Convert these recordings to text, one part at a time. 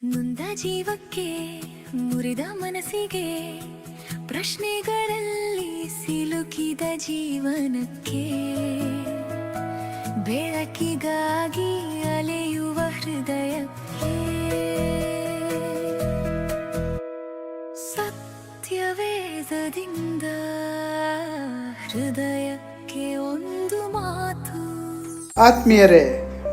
ನೊಂದ ಜೀವಕ್ಕೆ ಮುರಿದ ಮನಸ್ಸಿಗೆ ಪ್ರಶ್ನೆಗಳಲ್ಲಿ ಸಿಲುಕಿದ ಜೀವನಕ್ಕೆ ಬೆಳಕಿಗಾಗಿ ಅಲೆಯುವ ಹೃದಯಕ್ಕೆ ಸತ್ಯವೇದದಿಂದ ಹೃದಯಕ್ಕೆ ಒಂದು ಮಾತು. ಆತ್ಮೀಯರೇ,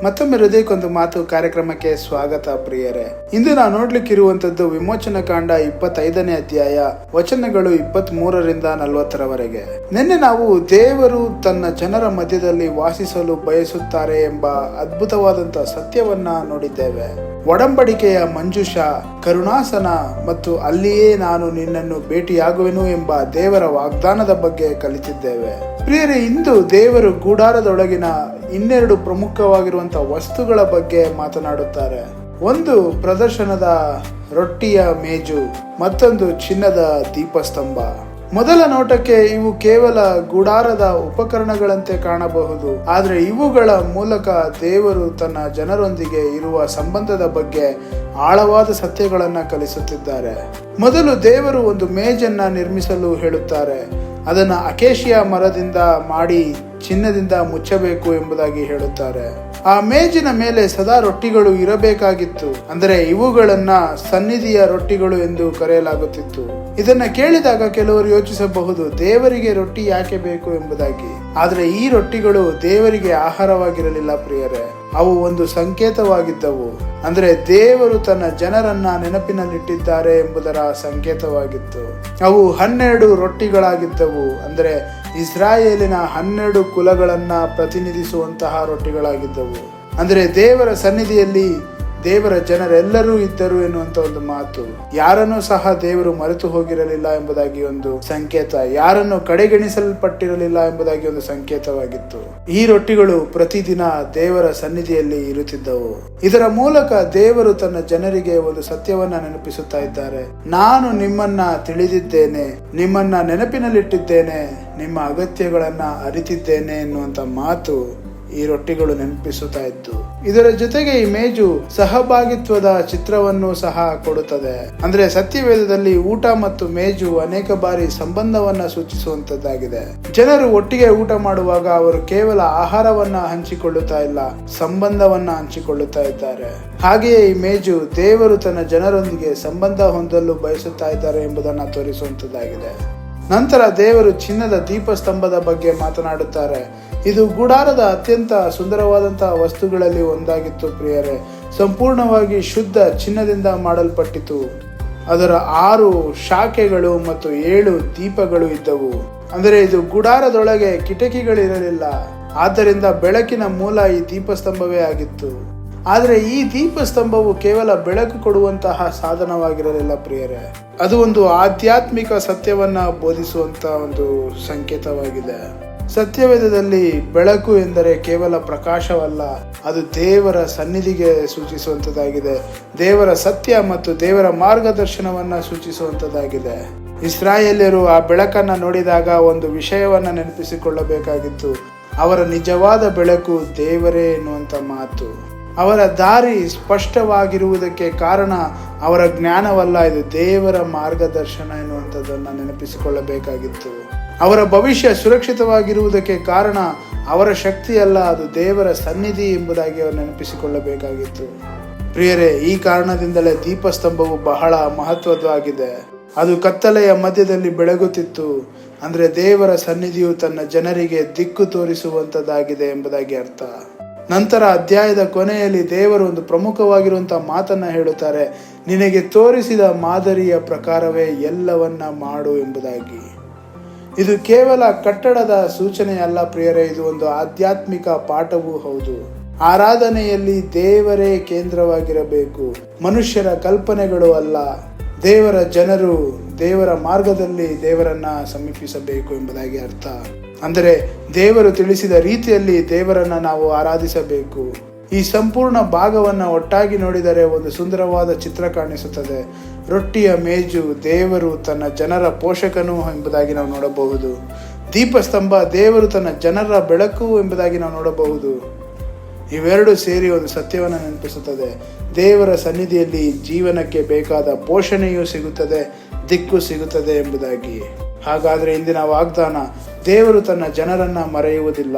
ಮತ್ತೊಮ್ಮೆ ಹೃದಯಕ್ಕೊಂದು ಮಾತು ಕಾರ್ಯಕ್ರಮಕ್ಕೆ ಸ್ವಾಗತ. ಪ್ರಿಯರೇ, ಇಂದು ನಾವು ನೋಡ್ಲಿಕ್ಕಿರುವಂತದ್ದು ವಿಮೋಚನ ಕಾಂಡ 25ನೇ ಅಧ್ಯಾಯ, ವಚನಗಳು 23ರಿಂದ 40ರವರೆಗೆ. ನಿನ್ನೆ ನಾವು ದೇವರು ತನ್ನ ಜನರ ಮಧ್ಯದಲ್ಲಿ ವಾಸಿಸಲು ಬಯಸುತ್ತಾರೆ ಎಂಬ ಅದ್ಭುತವಾದಂತಹ ಸತ್ಯವನ್ನ ನೋಡಿದ್ದೇವೆ. ಒಡಂಬಡಿಕೆಯ ಮಂಜುಷ, ಕರುಣಾಸನ ಮತ್ತು ಅಲ್ಲಿಯೇ ನಾನು ನಿನ್ನನ್ನು ಭೇಟಿಯಾಗುವೆನು ಎಂಬ ದೇವರ ವಾಗ್ದಾನದ ಬಗ್ಗೆ ಕಲಿತಿದ್ದೇವೆ. ಪ್ರಿಯರೇ, ಇಂದು ದೇವರು ಗುಡಾರದೊಳಗಿನ ಇನ್ನೆರಡು ಪ್ರಮುಖವಾಗಿರುವಂತಹ ವಸ್ತುಗಳ ಬಗ್ಗೆ ಮಾತನಾಡುತ್ತಾರೆ. ಒಂದು ಪ್ರದರ್ಶನದ ರೊಟ್ಟಿಯ ಮೇಜು, ಮತ್ತೊಂದು ಚಿನ್ನದ ದೀಪಸ್ತಂಭ. ಮೊದಲ ನೋಟಕ್ಕೆ ಇವು ಕೇವಲ ಗುಡಾರದ ಉಪಕರಣಗಳಂತೆ ಕಾಣಬಹುದು, ಆದರೆ ಇವುಗಳ ಮೂಲಕ ದೇವರು ತನ್ನ ಜನರೊಂದಿಗೆ ಇರುವ ಸಂಬಂಧದ ಬಗ್ಗೆ ಆಳವಾದ ಸತ್ಯಗಳನ್ನ ಕಲಿಸುತ್ತಿದ್ದಾರೆ. ಮೊದಲು ದೇವರು ಒಂದು ಮೇಜನ್ನ ನಿರ್ಮಿಸಲು ಹೇಳುತ್ತಾರೆ. ಅದನ್ನು ಅಕೇಶಿಯಾ ಮರದಿಂದ ಮಾಡಿ ಚಿನ್ನದಿಂದ ಮುಚ್ಚಬೇಕು ಎಂಬುದಾಗಿ ಹೇಳುತ್ತಾರೆ. ಆ ಮೇಜಿನ ಮೇಲೆ ಸದಾ ರೊಟ್ಟಿಗಳು ಇರಬೇಕಾಗಿತ್ತು, ಅಂದರೆ ಇವುಗಳನ್ನ ಸನ್ನಿಧಿಯ ರೊಟ್ಟಿಗಳು ಎಂದು ಕರೆಯಲಾಗುತ್ತಿತ್ತು. ಇದನ್ನ ಕೇಳಿದಾಗ ಕೆಲವರು ಯೋಚಿಸಬಹುದು, ದೇವರಿಗೆ ರೊಟ್ಟಿ ಯಾಕೆ ಬೇಕು ಎಂಬುದಾಗಿ. ಆದರೆ ಈ ರೊಟ್ಟಿಗಳು ದೇವರಿಗೆ ಆಹಾರವಾಗಿರಲಿಲ್ಲ ಪ್ರಿಯರೇ, ಅವು ಒಂದು ಸಂಕೇತವಾಗಿದ್ದವು. ಅಂದ್ರೆ ದೇವರು ತನ್ನ ಜನರನ್ನ ನೆನಪಿನಲ್ಲಿಟ್ಟಿದ್ದಾರೆ ಎಂಬುದರ ಸಂಕೇತವಾಗಿತ್ತು. ಅವು 12 ರೊಟ್ಟಿಗಳಾಗಿದ್ದವು, ಅಂದರೆ ಇಸ್ರಾಯೇಲಿನ 12 ಕುಲಗಳನ್ನ ಪ್ರತಿನಿಧಿಸುವಂತಹ ರೊಟ್ಟಿಗಳಾಗಿದ್ದವು. ಅಂದರೆ ದೇವರ ಸನ್ನಿಧಿಯಲ್ಲಿ ದೇವರ ಜನರೆಲ್ಲರೂ ಇದ್ದರು ಎನ್ನುವಂತ ಒಂದು ಮಾತು. ಯಾರನ್ನೂ ಸಹ ದೇವರು ಮರೆತು ಹೋಗಿರಲಿಲ್ಲ ಎಂಬುದಾಗಿ ಒಂದು ಸಂಕೇತ, ಯಾರನ್ನು ಕಡೆಗಣಿಸಲ್ಪಟ್ಟಿರಲಿಲ್ಲ ಎಂಬುದಾಗಿ ಒಂದು ಸಂಕೇತವಾಗಿತ್ತು. ಈ ರೊಟ್ಟಿಗಳು ಪ್ರತಿದಿನ ದೇವರ ಸನ್ನಿಧಿಯಲ್ಲಿ ಇರುತ್ತಿದ್ದವು. ಇದರ ಮೂಲಕ ದೇವರು ತನ್ನ ಜನರಿಗೆ ಒಂದು ಸತ್ಯವನ್ನ ನೆನಪಿಸುತ್ತಾ ಇದ್ದಾರೆ. ನಾನು ನಿಮ್ಮನ್ನ ತಿಳಿದಿದ್ದೇನೆ, ನಿಮ್ಮನ್ನ ನೆನಪಿನಲ್ಲಿಟ್ಟಿದ್ದೇನೆ, ನಿಮ್ಮ ಅಗತ್ಯಗಳನ್ನ ಅರಿತಿದ್ದೇನೆ ಎನ್ನುವಂತ ಮಾತು ಈ ರೊಟ್ಟಿಗಳು ನೆನಪಿಸುತ್ತಾ ಇತ್ತು. ಇದರ ಜೊತೆಗೆ ಈ ಮೇಜು ಸಹಭಾಗಿತ್ವದ ಚಿತ್ರವನ್ನು ಸಹ ಕೊಡುತ್ತದೆ. ಅಂದ್ರೆ ಸತ್ಯವೇದದಲ್ಲಿ ಊಟ ಮತ್ತು ಮೇಜು ಅನೇಕ ಬಾರಿ ಸಂಬಂಧವನ್ನ ಸೂಚಿಸುವಂತದ್ದಾಗಿದೆ. ಜನರು ಒಟ್ಟಿಗೆ ಊಟ ಮಾಡುವಾಗ ಅವರು ಕೇವಲ ಆಹಾರವನ್ನ ಹಂಚಿಕೊಳ್ಳುತ್ತಾ ಇಲ್ಲ, ಸಂಬಂಧವನ್ನ ಹಂಚಿಕೊಳ್ಳುತ್ತಾ ಇದ್ದಾರೆ. ಹಾಗೆಯೇ ಈ ಮೇಜು ದೇವರು ತನ್ನ ಜನರೊಂದಿಗೆ ಸಂಬಂಧ ಹೊಂದಲು ಬಯಸುತ್ತಾ ಇದ್ದಾರೆ ಎಂಬುದನ್ನ ತೋರಿಸುವಂತದ್ದಾಗಿದೆ. ನಂತರ ದೇವರು ಚಿನ್ನದ ದೀಪಸ್ತಂಭದ ಬಗ್ಗೆ ಮಾತನಾಡುತ್ತಾರೆ. ಇದು ಗುಡಾರದ ಅತ್ಯಂತ ಸುಂದರವಾದಂತಹ ವಸ್ತುಗಳಲ್ಲಿ ಒಂದಾಗಿತ್ತು ಪ್ರಿಯರೇ. ಸಂಪೂರ್ಣವಾಗಿ ಶುದ್ಧ ಚಿನ್ನದಿಂದ ಮಾಡಲ್ಪಟ್ಟಿತು. ಅದರ 6 ಶಾಖೆಗಳು ಮತ್ತು 7 ದೀಪಗಳು ಇದ್ದವು. ಅಂದರೆ ಇದು ಗುಡಾರದೊಳಗೆ ಕಿಟಕಿಗಳಿರಲಿಲ್ಲ, ಆದ್ದರಿಂದ ಬೆಳಕಿನ ಮೂಲ ಈ ದೀಪಸ್ತಂಭವೇ ಆಗಿತ್ತು. ಆದರೆ ಈ ದೀಪಸ್ತಂಭವು ಕೇವಲ ಬೆಳಕು ಕೊಡುವಂತಹ ಸಾಧನವಾಗಿರಲಿಲ್ಲ ಪ್ರಿಯರೇ, ಅದು ಒಂದು ಆಧ್ಯಾತ್ಮಿಕ ಸತ್ಯವನ್ನ ಬೋಧಿಸುವಂತ ಒಂದು ಸಂಕೇತವಾಗಿದೆ. ಸತ್ಯವೇದದಲ್ಲಿ ಬೆಳಕು ಎಂದರೆ ಕೇವಲ ಪ್ರಕಾಶವಲ್ಲ, ಅದು ದೇವರ ಸನ್ನಿಧಿಗೆ ಸೂಚಿಸುವಂತದ್ದಾಗಿದೆ. ದೇವರ ಸತ್ಯ ಮತ್ತು ದೇವರ ಮಾರ್ಗದರ್ಶನವನ್ನ ಸೂಚಿಸುವಂತದ್ದಾಗಿದೆ. ಇಸ್ರಾಯೇಲ್ಯರು ಆ ಬೆಳಕನ್ನ ನೋಡಿದಾಗ ಒಂದು ವಿಷಯವನ್ನ ನೆನಪಿಸಿಕೊಳ್ಳಬೇಕಾಗಿತ್ತು. ಅವರ ನಿಜವಾದ ಬೆಳಕು ದೇವರೇ ಎನ್ನುವಂತ ಮಾತು. ಅವರ ದಾರಿ ಸ್ಪಷ್ಟವಾಗಿರುವುದಕ್ಕೆ ಕಾರಣ ಅವರ ಜ್ಞಾನವಲ್ಲ, ಇದು ದೇವರ ಮಾರ್ಗದರ್ಶನ ಎನ್ನುವಂಥದ್ದನ್ನು ನೆನಪಿಸಿಕೊಳ್ಳಬೇಕಾಗಿತ್ತು. ಅವರ ಭವಿಷ್ಯ ಸುರಕ್ಷಿತವಾಗಿರುವುದಕ್ಕೆ ಕಾರಣ ಅವರ ಶಕ್ತಿಯಲ್ಲ, ಅದು ದೇವರ ಸನ್ನಿಧಿ ಎಂಬುದಾಗಿ ಅವರು ನೆನಪಿಸಿಕೊಳ್ಳಬೇಕಾಗಿತ್ತು. ಪ್ರಿಯರೇ, ಈ ಕಾರಣದಿಂದಲೇ ದೀಪಸ್ತಂಭವು ಬಹಳ ಮಹತ್ವವಾಗಿದೆ. ಅದು ಕತ್ತಲೆಯ ಮಧ್ಯದಲ್ಲಿ ಬೆಳಗುತ್ತಿತ್ತು. ಅಂದ್ರೆ ದೇವರ ಸನ್ನಿಧಿಯು ತನ್ನ ಜನರಿಗೆ ದಿಕ್ಕು ತೋರಿಸುವಂತದ್ದಾಗಿದೆ ಎಂಬುದಾಗಿ ಅರ್ಥ. ನಂತರ ಅಧ್ಯಾಯದ ಕೊನೆಯಲ್ಲಿ ದೇವರು ಒಂದು ಪ್ರಮುಖವಾಗಿರುವಂತಹ ಮಾತನ್ನ ಹೇಳುತ್ತಾರೆ, ನಿನಗೆ ತೋರಿಸಿದ ಮಾದರಿಯ ಪ್ರಕಾರವೇ ಎಲ್ಲವನ್ನ ಮಾಡು ಎಂಬುದಾಗಿ. ಇದು ಕೇವಲ ಕಟ್ಟಡದ ಸೂಚನೆಯಲ್ಲ ಪ್ರಿಯರೇ, ಇದು ಒಂದು ಆಧ್ಯಾತ್ಮಿಕ ಪಾಠವೂ ಹೌದು. ಆರಾಧನೆಯಲ್ಲಿ ದೇವರೇ ಕೇಂದ್ರವಾಗಿರಬೇಕು, ಮನುಷ್ಯರ ಕಲ್ಪನೆಗಳು ಅಲ್ಲ. ದೇವರ ಜನರು ದೇವರ ಮಾರ್ಗದಲ್ಲಿ ದೇವರನ್ನ ಸಮೀಪಿಸಬೇಕು ಎಂಬುದಾಗಿ ಅರ್ಥ. ಅಂದರೆ ದೇವರು ತಿಳಿಸಿದ ರೀತಿಯಲ್ಲಿ ದೇವರನ್ನ ನಾವು ಆರಾಧಿಸಬೇಕು. ಈ ಸಂಪೂರ್ಣ ಭಾಗವನ್ನ ಒಟ್ಟಾಗಿ ನೋಡಿದರೆ ಒಂದು ಸುಂದರವಾದ ಚಿತ್ರ ಕಾಣಿಸುತ್ತದೆ. ರೊಟ್ಟಿಯ ಮೇಜು ದೇವರು ತನ್ನ ಜನರ ಪೋಷಕನು ಎಂಬುದಾಗಿ ನಾವು ನೋಡಬಹುದು. ದೀಪಸ್ತಂಭ ದೇವರು ತನ್ನ ಜನರ ಬೆಳಕು ಎಂಬುದಾಗಿ ನಾವು ನೋಡಬಹುದು. ಇವೆರಡು ಸೇರಿ ಒಂದು ಸತ್ಯವನ್ನು ನೆನಪಿಸುತ್ತದೆ. ದೇವರ ಸನ್ನಿಧಿಯಲ್ಲಿ ಜೀವನಕ್ಕೆ ಬೇಕಾದ ಪೋಷಣೆಯೂ ಸಿಗುತ್ತದೆ, ದಿಕ್ಕು ಸಿಗುತ್ತದೆ ಎಂಬುದಾಗಿ. ಹಾಗಾದ್ರೆ ಇಂದಿನ ವಾಗ್ದಾನ, ದೇವರು ತನ್ನ ಜನರನ್ನ ಮರೆಯುವುದಿಲ್ಲ.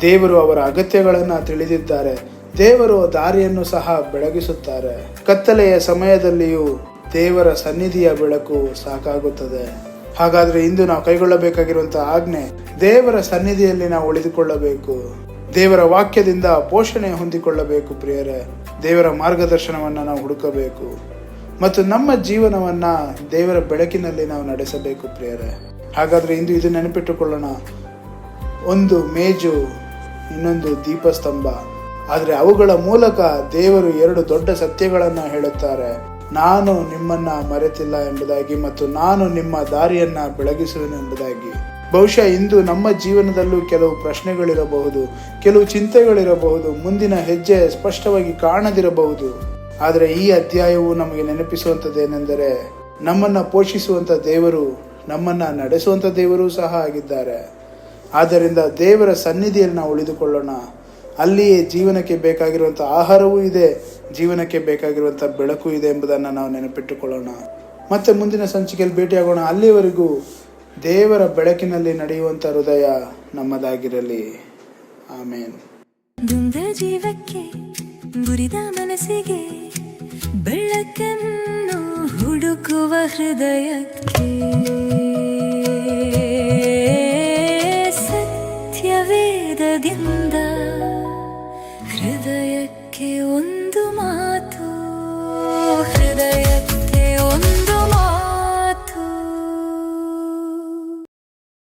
ದೇವರು ಅವರ ಅಗತ್ಯಗಳನ್ನ ತಿಳಿದಿದ್ದಾರೆ. ದೇವರು ದಾರಿಯನ್ನು ಸಹ ಬೆಳಗಿಸುತ್ತಾರೆ. ಕತ್ತಲೆಯ ಸಮಯದಲ್ಲಿಯೂ ದೇವರ ಸನ್ನಿಧಿಯ ಬೆಳಕು ಸಾಕಾಗುತ್ತದೆ. ಹಾಗಾದ್ರೆ ಇಂದು ನಾವು ಕೈಗೊಳ್ಳಬೇಕಾಗಿರುವಂತಹ ಆಜ್ಞೆ, ದೇವರ ಸನ್ನಿಧಿಯಲ್ಲಿ ನಾವು ಉಳಿದುಕೊಳ್ಳಬೇಕು. ದೇವರ ವಾಕ್ಯದಿಂದ ಪೋಷಣೆ ಹೊಂದಿಕೊಳ್ಳಬೇಕು ಪ್ರಿಯರೇ. ದೇವರ ಮಾರ್ಗದರ್ಶನವನ್ನ ನಾವು ಹುಡುಕಬೇಕು ಮತ್ತು ನಮ್ಮ ಜೀವನವನ್ನ ದೇವರ ಬೆಳಕಿನಲ್ಲಿ ನಾವು ನಡೆಸಬೇಕು ಪ್ರಿಯರೇ. ಹಾಗಾದ್ರೆ ಇಂದು ಇದು ನೆನಪಿಟ್ಟುಕೊಳ್ಳೋಣ, ಒಂದು ಮೇಜು, ಇನ್ನೊಂದು ದೀಪಸ್ತಂಭ. ಆದರೆ ಅವುಗಳ ಮೂಲಕ ದೇವರು ಎರಡು ದೊಡ್ಡ ಸತ್ಯಗಳನ್ನ ಹೇಳುತ್ತಾರೆ. ನಾನು ನಿಮ್ಮನ್ನ ಮರೆತಿಲ್ಲ ಎಂಬುದಾಗಿ ಮತ್ತು ನಾನು ನಿಮ್ಮ ದಾರಿಯನ್ನ ಬೆಳಗಿಸುವೆನು ಎಂಬುದಾಗಿ. ಬಹುಶಃ ಇಂದು ನಮ್ಮ ಜೀವನದಲ್ಲೂ ಕೆಲವು ಪ್ರಶ್ನೆಗಳಿರಬಹುದು, ಕೆಲವು ಚಿಂತೆಗಳಿರಬಹುದು, ಮುಂದಿನ ಹೆಜ್ಜೆ ಸ್ಪಷ್ಟವಾಗಿ ಕಾಣದಿರಬಹುದು. ಆದರೆ ಈ ಅಧ್ಯಾಯವು ನಮಗೆ ನೆನಪಿಸುವಂಥದ್ದೇನೆಂದರೆ, ನಮ್ಮನ್ನ ಪೋಷಿಸುವಂಥ ದೇವರು, ನಮ್ಮನ್ನ ನಡೆಸುವಂಥ ದೇವರು ಸಹ ಆಗಿದ್ದಾರೆ. ಆದ್ದರಿಂದ ದೇವರ ಸನ್ನಿಧಿಯಲ್ಲಿ ನಾವು ಉಳಿದುಕೊಳ್ಳೋಣ. ಅಲ್ಲಿಯೇ ಜೀವನಕ್ಕೆ ಬೇಕಾಗಿರುವಂಥ ಆಹಾರವೂ ಇದೆ, ಜೀವನಕ್ಕೆ ಬೇಕಾಗಿರುವಂಥ ಬೆಳಕು ಇದೆ ಎಂಬುದನ್ನು ನಾವು ನೆನಪಿಟ್ಟುಕೊಳ್ಳೋಣ. ಮತ್ತೆ ಮುಂದಿನ ಸಂಚಿಕೆಯಲ್ಲಿ ಭೇಟಿಯಾಗೋಣ. ಅಲ್ಲಿಯವರೆಗೂ ದೇವರ ಬೆಳಕಿನಲ್ಲಿ ನಡೆಯುವಂಥ ಹೃದಯ ನಮ್ಮದಾಗಿರಲಿ. ಆಮೇನ್. ದುಂದ ಜೀವಕ್ಕೆ ಮುರಿದ ಮನಸ್ಸಿಗೆ ಬೆಳಕನ್ನು ಹುಡುಕುವ ಹೃದಯಕ್ಕೆ ಸತ್ಯವೇದದಿಂದ ಹೃದಯಕ್ಕೆ ಒಂದು